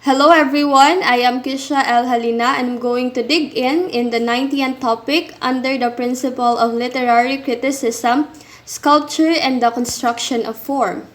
Hello everyone, I am Kisha Halina and I'm going to dig in the 90th topic under the principle of literary criticism, sculpture and the construction of form.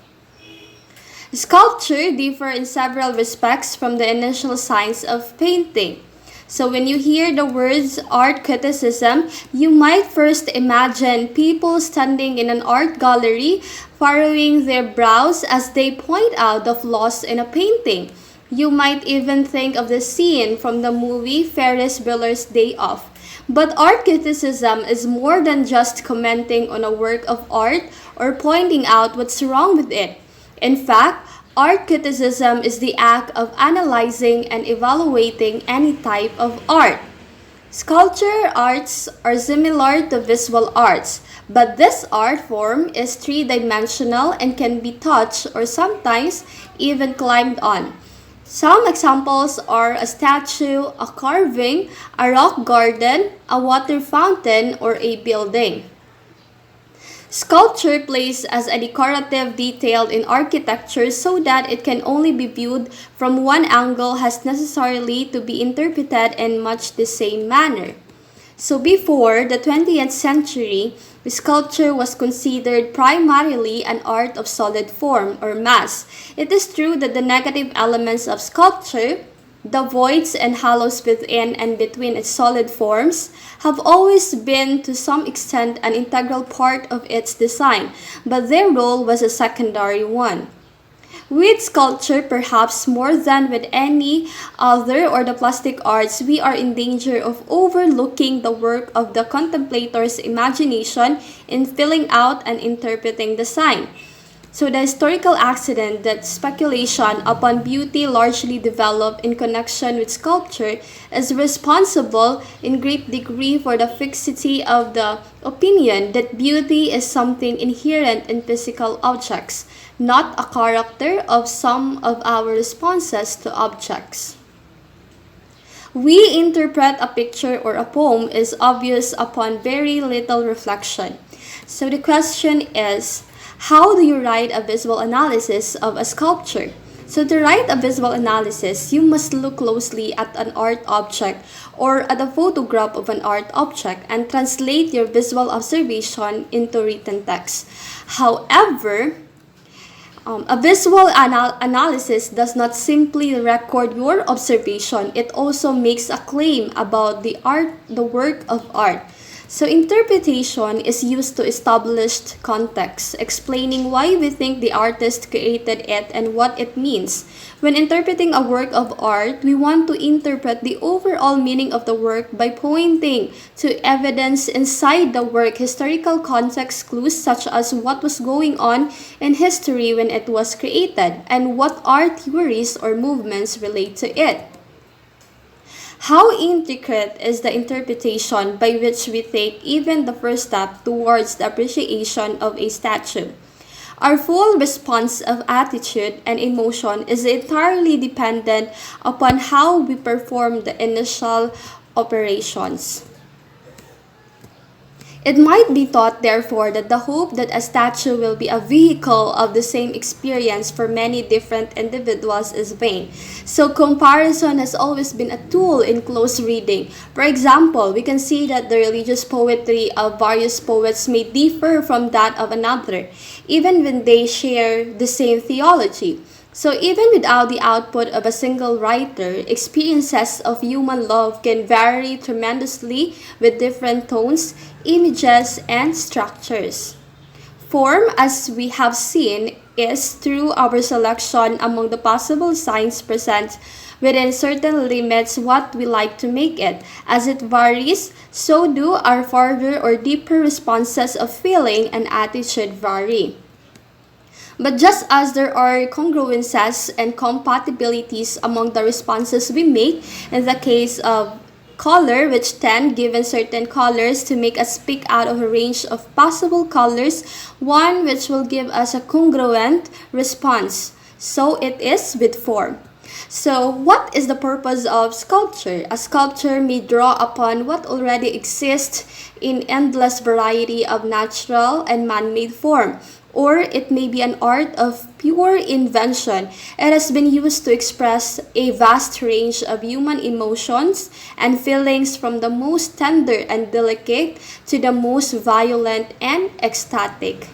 Sculpture differ in several respects from the initial signs of painting. So when you hear the words art criticism, you might first imagine people standing in an art gallery furrowing their brows as they point out the flaws in a painting. You might even think of the scene from the movie Ferris Bueller's Day Off. But art criticism is more than just commenting on a work of art or pointing out what's wrong with it. In fact, art criticism is the act of analyzing and evaluating any type of art. Sculpture arts are similar to visual arts, but this art form is three-dimensional and can be touched or sometimes even climbed on. Some examples are a statue, a carving, a rock garden, a water fountain, or a building. Sculpture plays as a decorative detail in architecture so that it can only be viewed from one angle has necessarily to be interpreted in much the same manner. So before the 20th century, sculpture was considered primarily an art of solid form or mass. It is true that the negative elements of sculpture, the voids and hollows within and between its solid forms, have always been to some extent an integral part of its design, but their role was a secondary one. With sculpture, perhaps more than with any other or the plastic arts, we are in danger of overlooking the work of the contemplator's imagination in filling out and interpreting the sign. So the historical accident that speculation upon beauty largely developed in connection with sculpture is responsible in great degree for the fixity of the opinion that beauty is something inherent in physical objects, not a character of some of our responses to objects. We interpret a picture or a poem is obvious upon very little reflection. So the question is, how do you write a visual analysis of a sculpture? So to write a visual analysis, you must look closely at an art object or at a photograph of an art object and translate your visual observation into written text. However, a visual analysis does not simply record your observation, it also makes a claim about the work of art. So interpretation is used to establish context, explaining why we think the artist created it and what it means. When interpreting a work of art, we want to interpret the overall meaning of the work by pointing to evidence inside the work, historical context clues such as what was going on in history when it was created, and what art theories or movements relate to it. How intricate is the interpretation by which we take even the first step towards the appreciation of a statue? Our full response of attitude and emotion is entirely dependent upon how we perform the initial operations. It might be thought, therefore, that the hope that a statue will be a vehicle of the same experience for many different individuals is vain. So comparison has always been a tool in close reading. For example, we can see that the religious poetry of various poets may differ from that of another, even when they share the same theology. So even without the output of a single writer, experiences of human love can vary tremendously with different tones, images, and structures. Form, as we have seen, is through our selection among the possible signs present within certain limits what we like to make it. As it varies, so do our further or deeper responses of feeling and attitude vary. But just as there are congruences and compatibilities among the responses we make, in the case of color, which tend, given certain colors, to make us pick out of a range of possible colors, one which will give us a congruent response. So it is with form. So, what is the purpose of sculpture? A sculpture may draw upon what already exists in endless variety of natural and man-made form, or it may be an art of pure invention. It has been used to express a vast range of human emotions and feelings, from the most tender and delicate to the most violent and ecstatic.